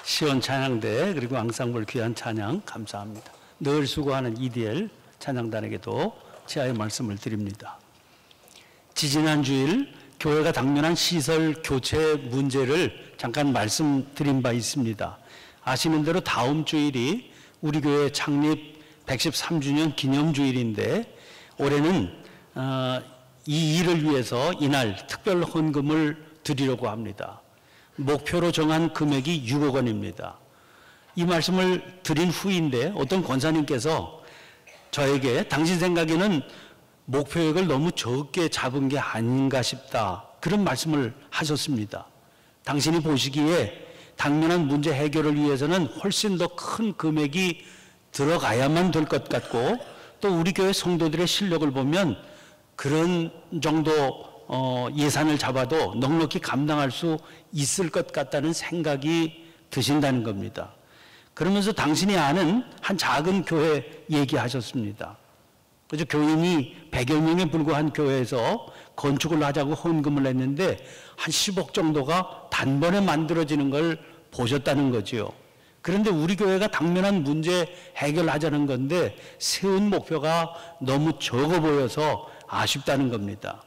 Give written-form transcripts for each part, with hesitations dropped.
시온 찬양대 그리고 앙상블 귀한 찬양 감사합니다. 늘 수고하는 EDL 찬양단에게도 제아의 말씀을 드립니다. 지지난 주일 교회가 당면한 시설 교체 문제를 잠깐 말씀드린 바 있습니다. 아시는 대로 다음 주일이 우리 교회 창립 113주년 기념주일인데 올해는 이 일을 위해서 이날 특별 헌금을 드리려고 합니다. 목표로 정한 금액이 6억 원입니다. 이 말씀을 드린 후인데 어떤 권사님께서 저에게 당신 생각에는 목표액을 너무 적게 잡은 게 아닌가 싶다, 그런 말씀을 하셨습니다. 당신이 보시기에 당면한 문제 해결을 위해서는 훨씬 더 큰 금액이 들어가야만 될 것 같고, 또 우리 교회 성도들의 실력을 보면 그런 정도 예산을 잡아도 넉넉히 감당할 수 있을 것 같다는 생각이 드신다는 겁니다. 그러면서 당신이 아는 한 작은 교회 얘기하셨습니다. 그래서 교인이 100여 명에 불과한 교회에서 건축을 하자고 헌금을 했는데 한 10억 정도가 단번에 만들어지는 걸 보셨다는 거지요. 그런데 우리 교회가 당면한 문제 해결하자는 건데 세운 목표가 너무 적어 보여서 아쉽다는 겁니다.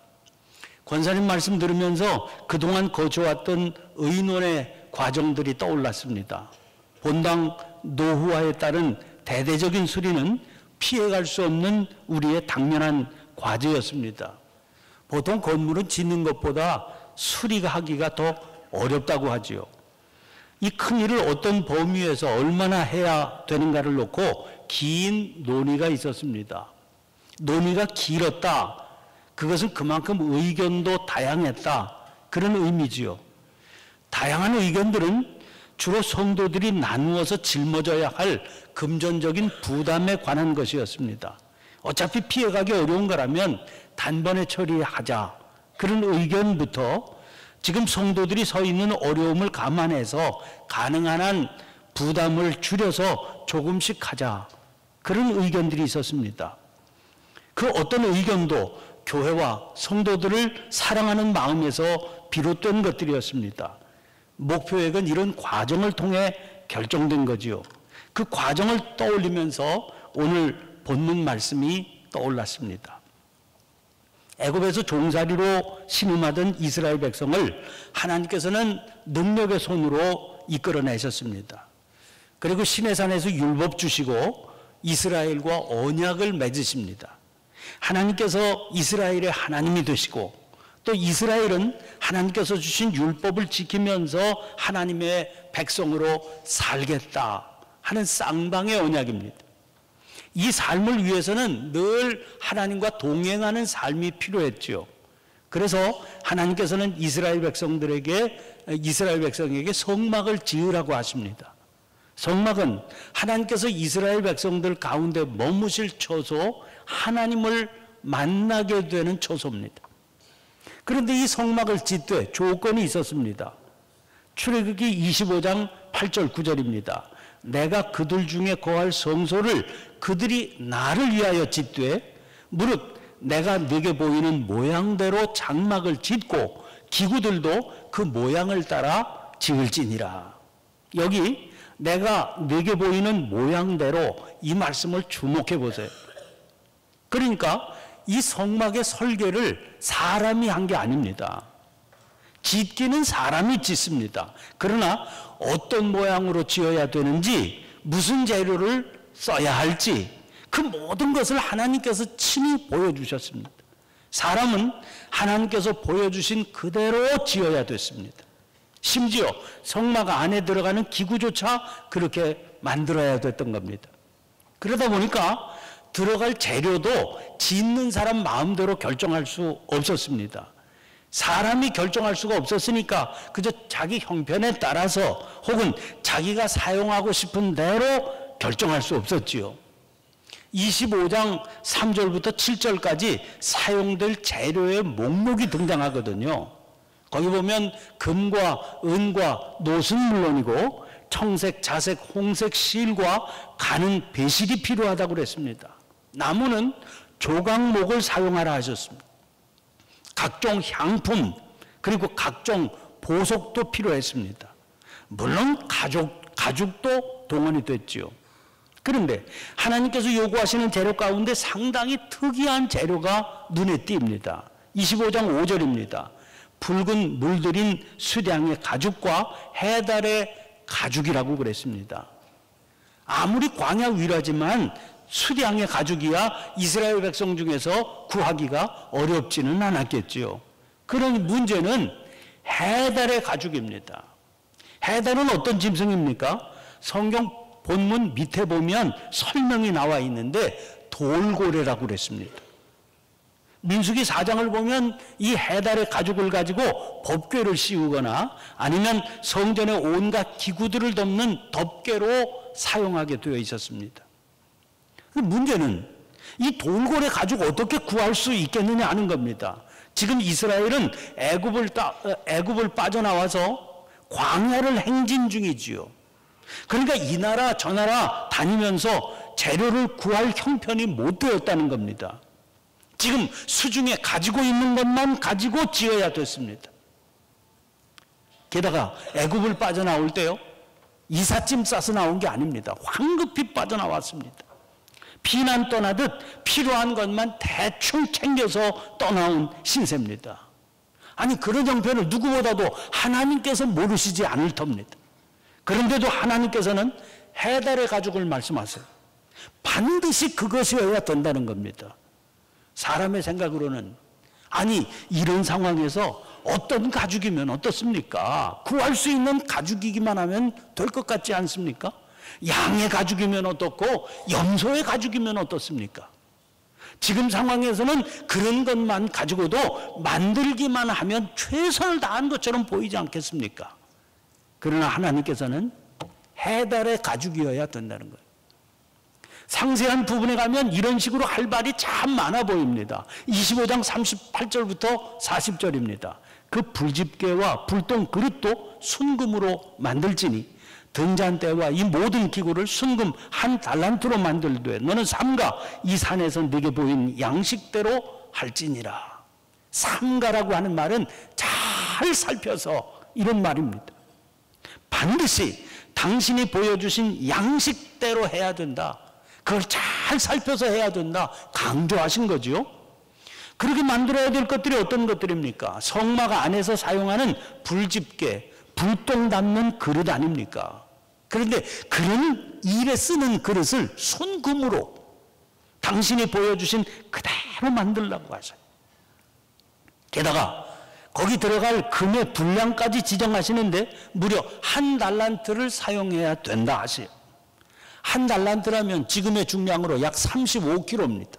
권사님 말씀 들으면서 그동안 거쳐왔던 의논의 과정들이 떠올랐습니다. 본당 노후화에 따른 대대적인 수리는 피해갈 수 없는 우리의 당면한 과제였습니다. 보통 건물은 짓는 것보다 수리하기가 더 어렵다고 하지요. 이 큰 일을 어떤 범위에서 얼마나 해야 되는가를 놓고 긴 논의가 있었습니다. 논의가 길었다, 그것은 그만큼 의견도 다양했다, 그런 의미지요. 다양한 의견들은 주로 성도들이 나누어서 짊어져야 할 금전적인 부담에 관한 것이었습니다. 어차피 피해가기 어려운 거라면 단번에 처리하자, 그런 의견부터 지금 성도들이 서 있는 어려움을 감안해서 가능한 한 부담을 줄여서 조금씩 하자, 그런 의견들이 있었습니다. 그 어떤 의견도 교회와 성도들을 사랑하는 마음에서 비롯된 것들이었습니다. 목표액은 이런 과정을 통해 결정된 거지요. 그 과정을 떠올리면서 오늘 본문 말씀이 떠올랐습니다. 애굽에서 종살이로 신음하던 이스라엘 백성을 하나님께서는 능력의 손으로 이끌어내셨습니다. 그리고 시내산에서 율법 주시고 이스라엘과 언약을 맺으십니다. 하나님께서 이스라엘의 하나님이 되시고 또 이스라엘은 하나님께서 주신 율법을 지키면서 하나님의 백성으로 살겠다 하는 쌍방의 언약입니다. 이 삶을 위해서는 늘 하나님과 동행하는 삶이 필요했죠. 그래서 하나님께서는 이스라엘 백성에게 성막을 지으라고 하십니다. 성막은 하나님께서 이스라엘 백성들 가운데 머무실 처소, 하나님을 만나게 되는 처소입니다. 그런데 이 성막을 짓되 조건이 있었습니다. 출애굽기 25장 8절 9절입니다. 내가 그들 중에 거할 성소를 그들이 나를 위하여 짓되 무릇 내가 네게 보이는 모양대로 장막을 짓고 기구들도 그 모양을 따라 지을지니라. 여기 내가 네게 보이는 모양대로, 이 말씀을 주목해 보세요. 그러니까 이 성막의 설계를 사람이 한 게 아닙니다. 짓기는 사람이 짓습니다. 그러나 어떤 모양으로 지어야 되는지, 무슨 재료를 써야 할지, 그 모든 것을 하나님께서 친히 보여주셨습니다. 사람은 하나님께서 보여주신 그대로 지어야 됐습니다. 심지어 성막 안에 들어가는 기구조차 그렇게 만들어야 됐던 겁니다. 그러다 보니까 들어갈 재료도 짓는 사람 마음대로 결정할 수 없었습니다. 사람이 결정할 수가 없었으니까 그저 자기 형편에 따라서 혹은 자기가 사용하고 싶은 대로 결정할 수 없었지요. 25장 3절부터 7절까지 사용될 재료의 목록이 등장하거든요. 거기 보면 금과 은과 노은 물론이고 청색, 자색, 홍색 실과 가는 배실이 필요하다고 그랬습니다. 나무는 조각목을 사용하라 하셨습니다. 각종 향품 그리고 각종 보석도 필요했습니다. 물론 가죽도 동원이 됐지요. 그런데 하나님께서 요구하시는 재료 가운데 상당히 특이한 재료가 눈에 띕니다. 25장 5절입니다. 붉은 물들인 수량의 가죽과 해달의 가죽이라고 그랬습니다. 아무리 광야 위라지만 수량의 가죽이야 이스라엘 백성 중에서 구하기가 어렵지는 않았겠지요. 그런 문제는 해달의 가죽입니다. 해달은 어떤 짐승입니까? 성경 본문 밑에 보면 설명이 나와 있는데 돌고래라고 그랬습니다. 민수기 4장을 보면 이 해달의 가죽을 가지고 법궤를 씌우거나 아니면 성전의 온갖 기구들을 덮는 덮개로 사용하게 되어 있었습니다. 문제는 이 돌고래 가죽 어떻게 구할 수 있겠느냐 하는 겁니다. 지금 이스라엘은 애굽을 빠져나와서 광야를 행진 중이지요. 그러니까 이 나라 저 나라 다니면서 재료를 구할 형편이 못 되었다는 겁니다. 지금 수중에 가지고 있는 것만 가지고 지어야 됐습니다. 게다가 애굽을 빠져나올 때요, 이삿짐 싸서 나온 게 아닙니다. 황급히 빠져나왔습니다. 피난 떠나듯 필요한 것만 대충 챙겨서 떠나온 신세입니다. 아니 그런 형편을 누구보다도 하나님께서 모르시지 않을 터입니다. 그런데도 하나님께서는 해달의 가죽을 말씀하세요. 반드시 그것이어야 된다는 겁니다. 사람의 생각으로는 아니 이런 상황에서 어떤 가죽이면 어떻습니까? 구할 수 있는 가죽이기만 하면 될 것 같지 않습니까? 양의 가죽이면 어떻고 염소의 가죽이면 어떻습니까? 지금 상황에서는 그런 것만 가지고도 만들기만 하면 최선을 다한 것처럼 보이지 않겠습니까? 그러나 하나님께서는 해달의 가죽이어야 된다는 거예요. 상세한 부분에 가면 이런 식으로 할 말이 참 많아 보입니다. 25장 38절부터 40절입니다. 그 불집게와 불똥 그릇도 순금으로 만들지니 등잔대와 이 모든 기구를 순금 1달란트로 만들되 너는 삼가 이 산에서 네게 보인 양식대로 할지니라. 삼가라고 하는 말은 잘 살펴서 이런 말입니다. 반드시 당신이 보여주신 양식대로 해야 된다. 그걸 잘 살펴서 해야 된다. 강조하신 거죠. 그렇게 만들어야 될 것들이 어떤 것들입니까? 성막 안에서 사용하는 불집게, 불똥 담는 그릇 아닙니까? 그런데 그런 일에 쓰는 그릇을 순금으로 당신이 보여주신 그대로 만들라고 하셔요. 게다가 거기 들어갈 금의 분량까지 지정하시는데 무려 1달란트를 사용해야 된다 하세요. 1달란트라면 지금의 중량으로 약 35kg입니다.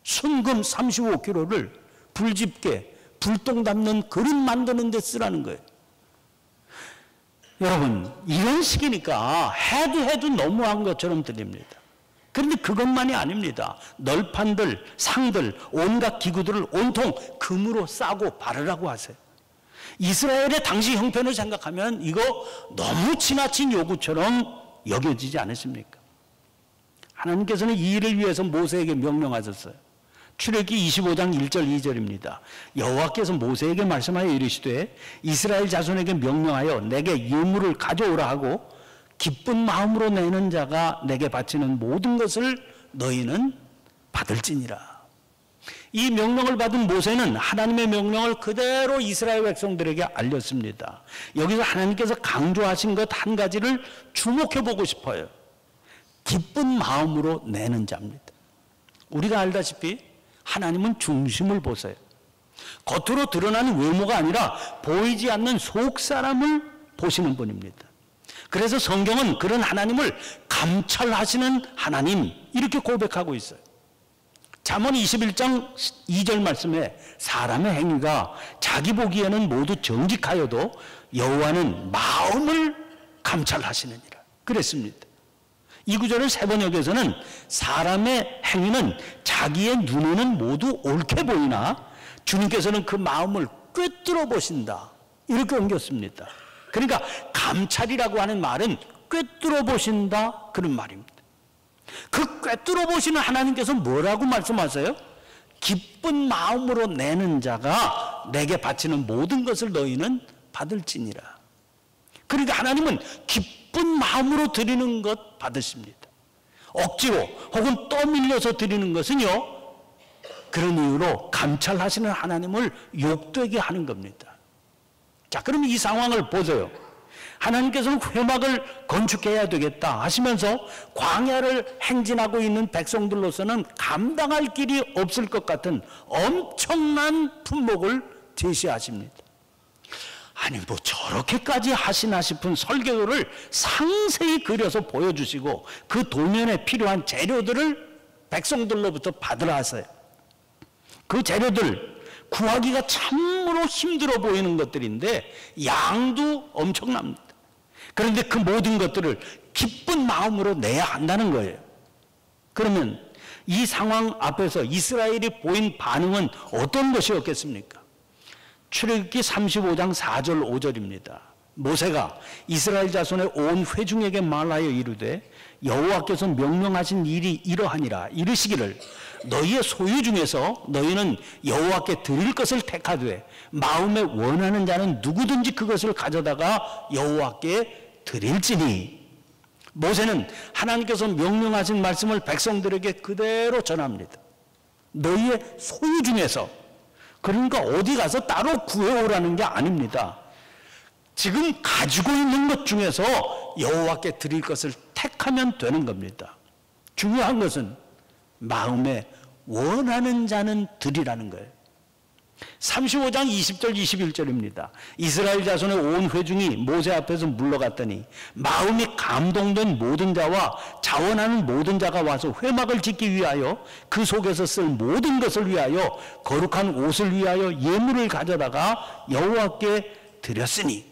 순금 35kg를 불집게, 불똥 담는 그릇 만드는 데 쓰라는 거예요. 여러분 이런 식이니까 해도 너무한 것처럼 들립니다. 그런데 그것만이 아닙니다. 널판들, 상들, 온갖 기구들을 온통 금으로 싸고 바르라고 하세요. 이스라엘의 당시 형편을 생각하면 이거 너무 지나친 요구처럼 여겨지지 않으십니까? 하나님께서는 이 일을 위해서 모세에게 명령하셨어요. 출애굽기 25장 1절 2절입니다. 여호와께서 모세에게 말씀하여 이르시되 이스라엘 자손에게 명령하여 내게 유물을 가져오라 하고 기쁜 마음으로 내는 자가 내게 바치는 모든 것을 너희는 받을지니라. 이 명령을 받은 모세는 하나님의 명령을 그대로 이스라엘 백성들에게 알렸습니다. 여기서 하나님께서 강조하신 것 한 가지를 주목해 보고 싶어요. 기쁜 마음으로 내는 자입니다. 우리가 알다시피 하나님은 중심을 보세요. 겉으로 드러나는 외모가 아니라 보이지 않는 속 사람을 보시는 분입니다. 그래서 성경은 그런 하나님을 감찰하시는 하나님 이렇게 고백하고 있어요. 잠언 21장 2절 말씀에 사람의 행위가 자기 보기에는 모두 정직하여도 여호와는 마음을 감찰하시느니라 그랬습니다. 이 구절을 세번역에서는 사람의 행위는 자기의 눈에는 모두 옳게 보이나 주님께서는 그 마음을 꿰뚫어 보신다 이렇게 옮겼습니다. 그러니까 감찰이라고 하는 말은 꿰뚫어 보신다 그런 말입니다. 그 꿰뚫어 보시는 하나님께서 뭐라고 말씀하세요? 기쁜 마음으로 내는 자가 내게 바치는 모든 것을 너희는 받을지니라. 그러니까 하나님은 기쁜 기쁜 마음으로 드리는 것 받으십니다. 억지로 혹은 떠밀려서 드리는 것은요, 그런 이유로 감찰하시는 하나님을 욕되게 하는 겁니다. 자, 그럼 이 상황을 보세요. 하나님께서는 회막을 건축해야 되겠다 하시면서 광야를 행진하고 있는 백성들로서는 감당할 길이 없을 것 같은 엄청난 품목을 제시하십니다. 아니 뭐 저렇게까지 하시나 싶은 설계도를 상세히 그려서 보여주시고 그 도면에 필요한 재료들을 백성들로부터 받으라 하세요. 그 재료들 구하기가 참으로 힘들어 보이는 것들인데 양도 엄청납니다. 그런데 그 모든 것들을 기쁜 마음으로 내야 한다는 거예요. 그러면 이 상황 앞에서 이스라엘이 보인 반응은 어떤 것이었겠습니까? 출애굽기 35장 4절 5절입니다. 모세가 이스라엘 자손의 온 회중에게 말하여 이르되 여호와께서 명령하신 일이 이러하니라. 이르시기를 너희의 소유 중에서 너희는 여호와께 드릴 것을 택하되 마음에 원하는 자는 누구든지 그것을 가져다가 여호와께 드릴지니. 모세는 하나님께서 명령하신 말씀을 백성들에게 그대로 전합니다. 너희의 소유 중에서, 그러니까 어디 가서 따로 구해오라는 게 아닙니다. 지금 가지고 있는 것 중에서 여호와께 드릴 것을 택하면 되는 겁니다. 중요한 것은 마음에 원하는 자는 드리라는 거예요. 35장 20절 21절입니다. 이스라엘 자손의 온 회중이 모세 앞에서 물러갔더니 마음이 감동된 모든 자와 자원하는 모든 자가 와서 회막을 짓기 위하여 그 속에서 쓸 모든 것을 위하여 거룩한 옷을 위하여 예물을 가져다가 여호와께 드렸으니.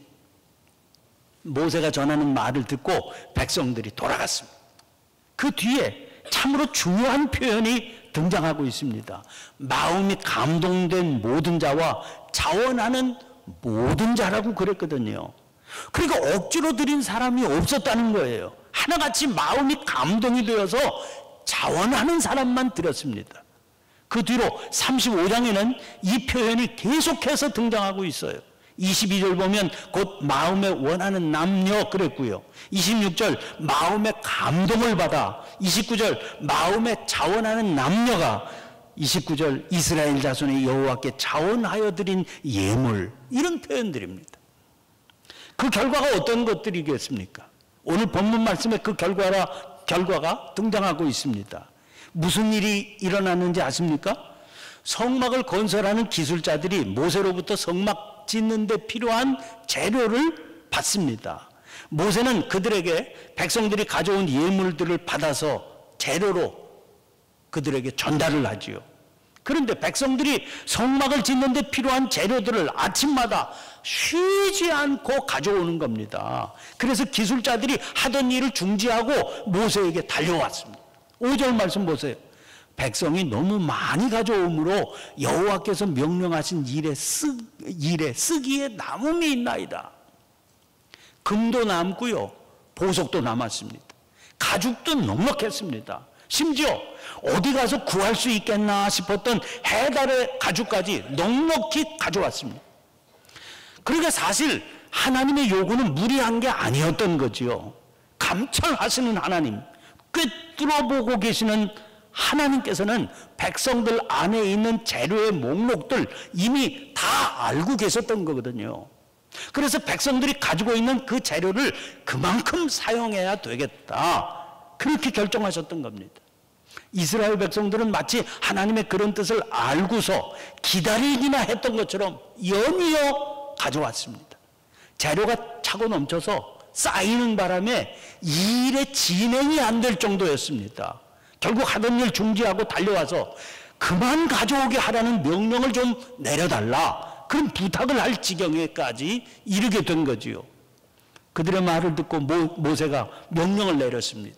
모세가 전하는 말을 듣고 백성들이 돌아갔습니다. 그 뒤에 참으로 중요한 표현이 등장하고 있습니다. 마음이 감동된 모든 자와 자원하는 모든 자라고 그랬거든요. 그러니까 억지로 드린 사람이 없었다는 거예요. 하나같이 마음이 감동이 되어서 자원하는 사람만 드렸습니다. 그 뒤로 35장에는 이 표현이 계속해서 등장하고 있어요. 22절 보면 곧 마음에 원하는 남녀 그랬고요. 26절 마음의 감동을 받아, 29절 마음에 자원하는 남녀가, 29절 이스라엘 자손의 여호와께 자원하여 드린 예물, 이런 표현들입니다. 그 결과가 어떤 것들이겠습니까? 오늘 본문 말씀에 그 결과가 등장하고 있습니다. 무슨 일이 일어났는지 아십니까? 성막을 건설하는 기술자들이 모세로부터 성막 짓는 데 필요한 재료를 받습니다. 모세는 그들에게 백성들이 가져온 예물들을 받아서 재료로 그들에게 전달을 하지요. 그런데 백성들이 성막을 짓는 데 필요한 재료들을 아침마다 쉬지 않고 가져오는 겁니다. 그래서 기술자들이 하던 일을 중지하고 모세에게 달려왔습니다. 5절 말씀 보세요. 백성이 너무 많이 가져오므로 여호와께서 명령하신 일에 쓰기에 남음이 있나이다. 금도 남고요, 보석도 남았습니다. 가죽도 넉넉했습니다. 심지어 어디 가서 구할 수 있겠나 싶었던 해달의 가죽까지 넉넉히 가져왔습니다. 그러니까 사실 하나님의 요구는 무리한 게 아니었던 거지요. 감찰하시는 하나님, 꿰뚫어보고 계시는 하나님께서는 백성들 안에 있는 재료의 목록들 이미 다 알고 계셨던 거거든요. 그래서 백성들이 가지고 있는 그 재료를 그만큼 사용해야 되겠다, 그렇게 결정하셨던 겁니다. 이스라엘 백성들은 마치 하나님의 그런 뜻을 알고서 기다리기나 했던 것처럼 연이어 가져왔습니다. 재료가 차고 넘쳐서 쌓이는 바람에 일의 진행이 안 될 정도였습니다. 결국 하던 일 중지하고 달려와서 그만 가져오게 하라는 명령을 좀 내려달라, 그런 부탁을 할 지경에까지 이르게 된 거지요. 그들의 말을 듣고 모세가 명령을 내렸습니다.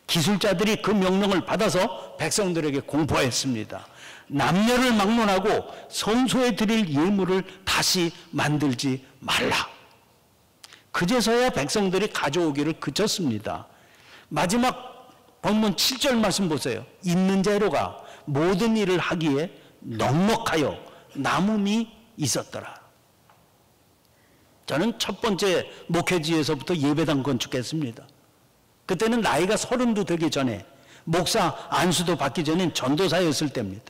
기술자들이 그 명령을 받아서 백성들에게 공포했습니다. 남녀를 막론하고 성소에 드릴 예물을 다시 만들지 말라. 그제서야 백성들이 가져오기를 그쳤습니다. 마지막 본문 7절 말씀 보세요. 있는 재료가 모든 일을 하기에 넉넉하여 남음이 있었더라. 저는 첫 번째 목회지에서부터 예배당 건축했습니다. 그때는 나이가 30도 되기 전에 목사 안수도 받기 전엔 전도사였을 때입니다.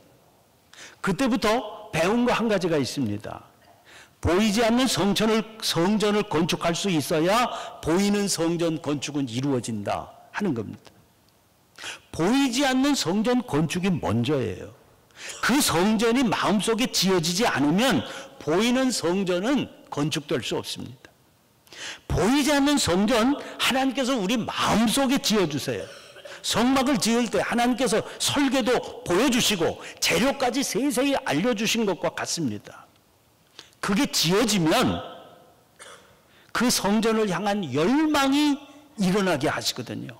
그때부터 배운 거 한 가지가 있습니다. 보이지 않는 성전을 건축할 수 있어야 보이는 성전 건축은 이루어진다 하는 겁니다. 보이지 않는 성전 건축이 먼저예요. 그 성전이 마음속에 지어지지 않으면 보이는 성전은 건축될 수 없습니다. 보이지 않는 성전 하나님께서 우리 마음속에 지어주세요. 성막을 지을 때 하나님께서 설계도 보여주시고 재료까지 세세히 알려주신 것과 같습니다. 그게 지어지면 그 성전을 향한 열망이 일어나게 하시거든요.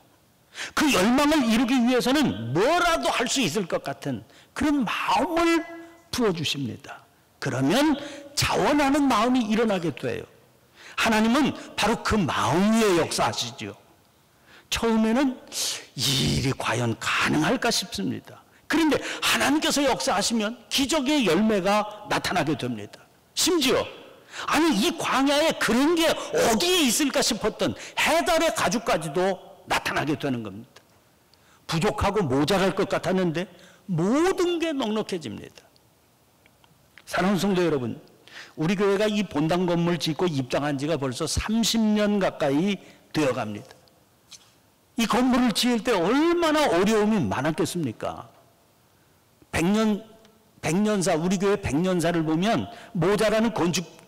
그 열망을 이루기 위해서는 뭐라도 할 수 있을 것 같은 그런 마음을 풀어주십니다. 그러면 자원하는 마음이 일어나게 돼요. 하나님은 바로 그 마음 위에 역사하시죠. 처음에는 이 일이 과연 가능할까 싶습니다. 그런데 하나님께서 역사하시면 기적의 열매가 나타나게 됩니다. 심지어 아니 이 광야에 그런 게 어디에 있을까 싶었던 해달의 가죽까지도 나타나게 되는 겁니다. 부족하고 모자랄 것 같았는데 모든 게 넉넉해집니다. 사랑하는 성도 여러분, 우리 교회가 이 본당 건물 짓고 입장한 지가 벌써 30년 가까이 되어갑니다. 이 건물을 지을 때 얼마나 어려움이 많았겠습니까? 100년사, 우리 교회 100년사를 보면 모자라는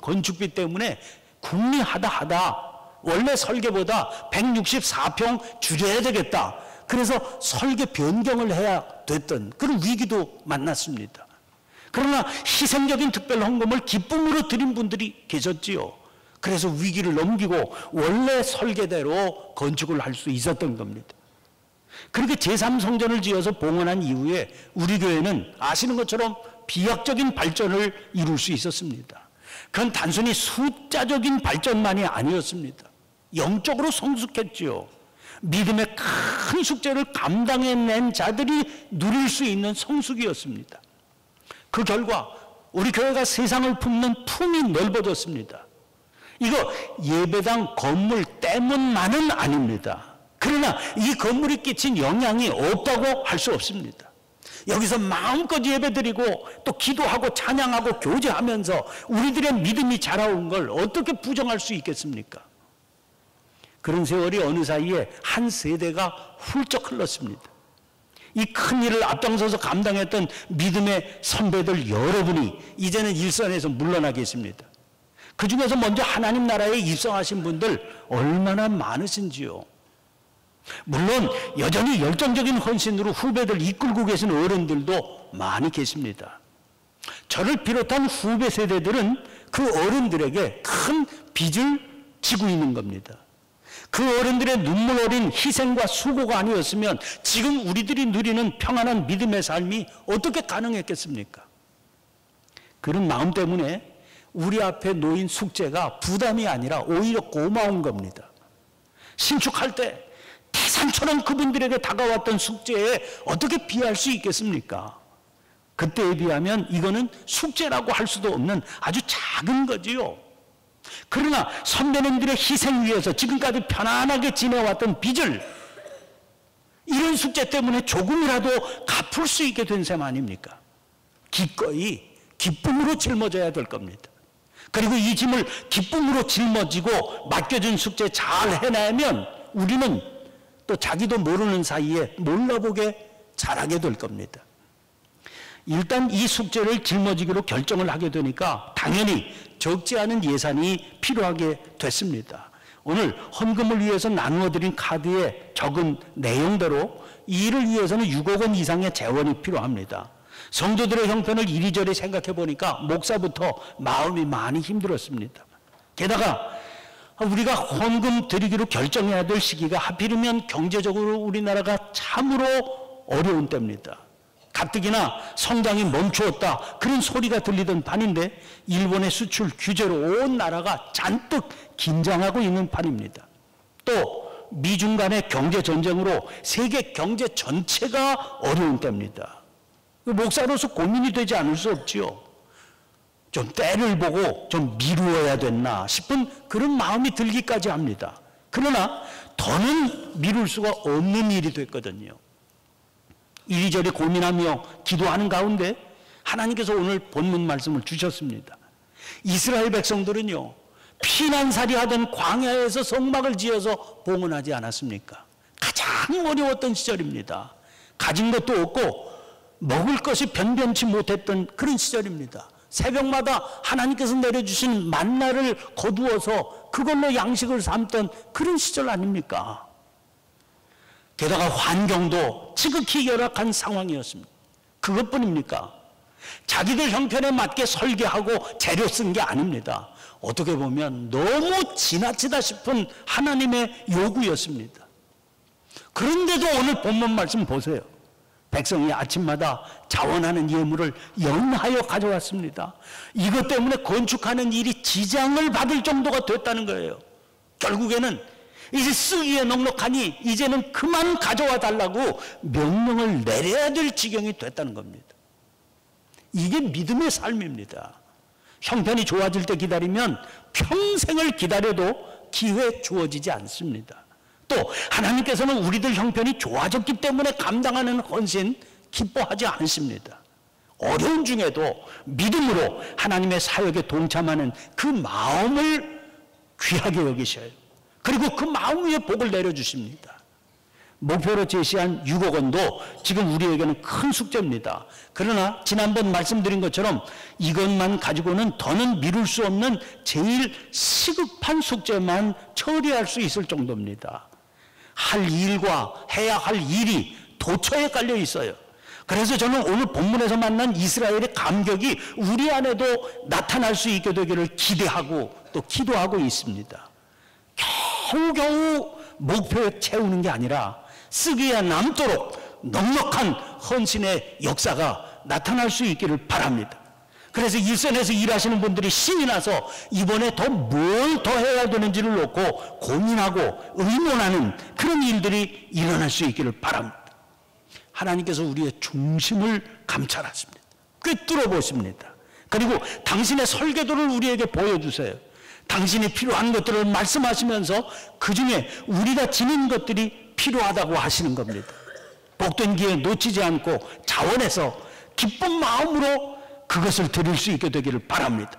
건축비 때문에 궁리하다 원래 설계보다 164평 줄여야 되겠다. 그래서 설계 변경을 해야 됐던 그런 위기도 만났습니다. 그러나 희생적인 특별 헌금을 기쁨으로 드린 분들이 계셨지요. 그래서 위기를 넘기고 원래 설계대로 건축을 할 수 있었던 겁니다. 그렇게 제3성전을 지어서 봉헌한 이후에 우리 교회는 아시는 것처럼 비약적인 발전을 이룰 수 있었습니다. 그건 단순히 숫자적인 발전만이 아니었습니다. 영적으로 성숙했지요. 믿음의 큰 숙제를 감당해낸 자들이 누릴 수 있는 성숙이었습니다. 그 결과 우리 교회가 세상을 품는 품이 넓어졌습니다. 이거 예배당 건물 때문만은 아닙니다. 그러나 이 건물이 끼친 영향이 없다고 할 수 없습니다. 여기서 마음껏 예배드리고 또 기도하고 찬양하고 교제하면서 우리들의 믿음이 자라온 걸 어떻게 부정할 수 있겠습니까? 그런 세월이 어느 사이에 한 세대가 훌쩍 흘렀습니다. 이 큰 일을 앞장서서 감당했던 믿음의 선배들 여러분이 이제는 일선에서 물러나 계십니다. 그 중에서 먼저 하나님 나라에 입성하신 분들 얼마나 많으신지요. 물론 여전히 열정적인 헌신으로 후배들 이끌고 계신 어른들도 많이 계십니다. 저를 비롯한 후배 세대들은 그 어른들에게 큰 빚을 지고 있는 겁니다. 그 어른들의 눈물 어린 희생과 수고가 아니었으면 지금 우리들이 누리는 평안한 믿음의 삶이 어떻게 가능했겠습니까? 그런 마음 때문에 우리 앞에 놓인 숙제가 부담이 아니라 오히려 고마운 겁니다. 신축할 때 태산처럼 그분들에게 다가왔던 숙제에 어떻게 비할 수 있겠습니까? 그때에 비하면 이거는 숙제라고 할 수도 없는 아주 작은 거지요. 그러나 선배님들의 희생 위에서 지금까지 편안하게 지내왔던 빚을 이런 숙제 때문에 조금이라도 갚을 수 있게 된 셈 아닙니까? 기꺼이 기쁨으로 짊어져야 될 겁니다. 그리고 이 짐을 기쁨으로 짊어지고 맡겨준 숙제 잘 해내면 우리는 또 자기도 모르는 사이에 몰라보게 잘하게 될 겁니다. 일단 이 숙제를 짊어지기로 결정을 하게 되니까 당연히 적지 않은 예산이 필요하게 됐습니다. 오늘 헌금을 위해서 나누어드린 카드에 적은 내용대로 이 일을 위해서는 6억 원 이상의 재원이 필요합니다. 성도들의 형편을 이리저리 생각해 보니까 목사부터 마음이 많이 힘들었습니다. 게다가 우리가 헌금 드리기로 결정해야 될 시기가 하필이면 경제적으로 우리나라가 참으로 어려운 때입니다. 가뜩이나 성장이 멈추었다 그런 소리가 들리던 판인데 일본의 수출 규제로 온 나라가 잔뜩 긴장하고 있는 판입니다. 또 미중 간의 경제 전쟁으로 세계 경제 전체가 어려운 때입니다. 목사로서 고민이 되지 않을 수 없지요. 좀 때를 보고 좀 미루어야 됐나 싶은 그런 마음이 들기까지 합니다. 그러나 더는 미룰 수가 없는 일이 됐거든요. 이리저리 고민하며 기도하는 가운데 하나님께서 오늘 본문 말씀을 주셨습니다. 이스라엘 백성들은요, 피난살이 하던 광야에서 성막을 지어서 봉헌하지 않았습니까? 가장 어려웠던 시절입니다. 가진 것도 없고 먹을 것이 변변치 못했던 그런 시절입니다. 새벽마다 하나님께서 내려주신 만나를 거두어서 그걸로 양식을 삼던 그런 시절 아닙니까? 게다가 환경도 지극히 열악한 상황이었습니다. 그것뿐입니까? 자기들 형편에 맞게 설계하고 재료 쓴 게 아닙니다. 어떻게 보면 너무 지나치다 싶은 하나님의 요구였습니다. 그런데도 오늘 본문 말씀 보세요. 백성이 아침마다 자원하는 예물을 연하여 가져왔습니다. 이것 때문에 건축하는 일이 지장을 받을 정도가 됐다는 거예요. 결국에는 이제 쓰기에 넉넉하니 이제는 그만 가져와 달라고 명령을 내려야 될 지경이 됐다는 겁니다. 이게 믿음의 삶입니다. 형편이 좋아질 때 기다리면 평생을 기다려도 기회 주어지지 않습니다. 또 하나님께서는 우리들 형편이 좋아졌기 때문에 감당하는 헌신 기뻐하지 않으십니다. 어려운 중에도 믿음으로 하나님의 사역에 동참하는 그 마음을 귀하게 여기셔요. 그리고 그 마음 위에 복을 내려주십니다. 목표로 제시한 6억 원도 지금 우리에게는 큰 숙제입니다. 그러나 지난번 말씀드린 것처럼 이것만 가지고는 더는 미룰 수 없는 제일 시급한 숙제만 처리할 수 있을 정도입니다. 할 일과 해야 할 일이 도처에 깔려 있어요. 그래서 저는 오늘 본문에서 만난 이스라엘의 감격이 우리 안에도 나타날 수 있게 되기를 기대하고 또 기도하고 있습니다. 겨우겨우 목표에 채우는 게 아니라 쓰기에 남도록 넉넉한 헌신의 역사가 나타날 수 있기를 바랍니다. 그래서 일선에서 일하시는 분들이 신이 나서 이번에 더 뭘 더 해야 되는지를 놓고 고민하고 의논하는 그런 일들이 일어날 수 있기를 바랍니다. 하나님께서 우리의 중심을 감찰하십니다. 꿰뚫어 보십니다. 그리고 당신의 설계도를 우리에게 보여주세요. 당신이 필요한 것들을 말씀하시면서 그 중에 우리가 지닌 것들이 필요하다고 하시는 겁니다. 복된 기회 놓치지 않고 자원해서 기쁜 마음으로 그것을 드릴 수 있게 되기를 바랍니다.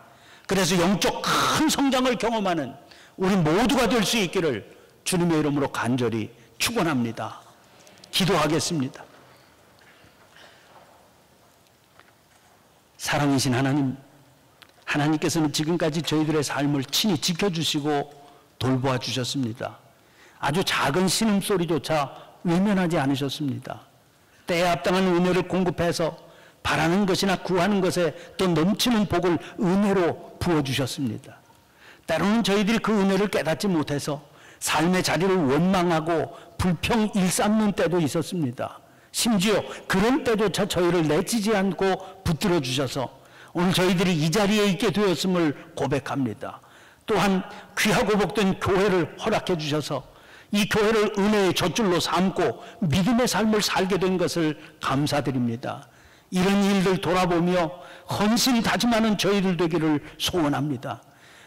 그래서 영적 큰 성장을 경험하는 우리 모두가 될 수 있기를 주님의 이름으로 간절히 축원합니다. 기도하겠습니다. 사랑이신 하나님, 하나님께서는 지금까지 저희들의 삶을 친히 지켜주시고 돌보아 주셨습니다. 아주 작은 신음소리조차 외면하지 않으셨습니다. 때에 합당한 은혜를 공급해서 바라는 것이나 구하는 것에 또 넘치는 복을 은혜로 부어주셨습니다. 때로는 저희들이 그 은혜를 깨닫지 못해서 삶의 자리를 원망하고 불평 일삼는 때도 있었습니다. 심지어 그런 때조차 저희를 내치지 않고 붙들어 주셔서 오늘 저희들이 이 자리에 있게 되었음을 고백합니다. 또한 귀하고 복된 교회를 허락해 주셔서 이 교회를 은혜의 젖줄로 삼고 믿음의 삶을 살게 된 것을 감사드립니다. 이런 일들 돌아보며 헌신 다짐하는 저희들 되기를 소원합니다.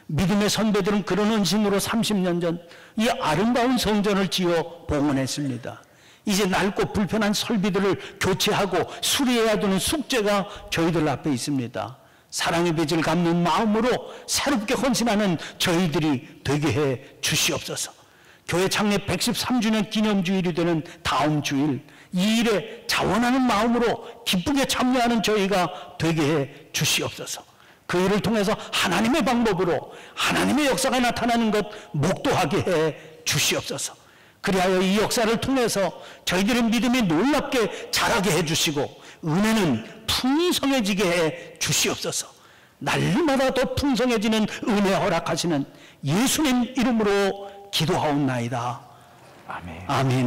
믿음의 선배들은 그런 헌신으로 30년 전 이 아름다운 성전을 지어 봉헌했습니다. 이제 낡고 불편한 설비들을 교체하고 수리해야 되는 숙제가 저희들 앞에 있습니다. 사랑의 빚을 갚는 마음으로 새롭게 헌신하는 저희들이 되게 해 주시옵소서. 교회 창립 113주년 기념주일이 되는 다음 주일 이 일에 자원하는 마음으로 기쁘게 참여하는 저희가 되게 해 주시옵소서. 그 일을 통해서 하나님의 방법으로 하나님의 역사가 나타나는 것 목도하게 해 주시옵소서. 그리하여 이 역사를 통해서 저희들의 믿음이 놀랍게 자라게 해 주시고 은혜는 풍성해지게 해 주시옵소서. 날마다 더 풍성해지는 은혜 허락하시는 예수님 이름으로 기도하옵나이다. 아멘. 아멘.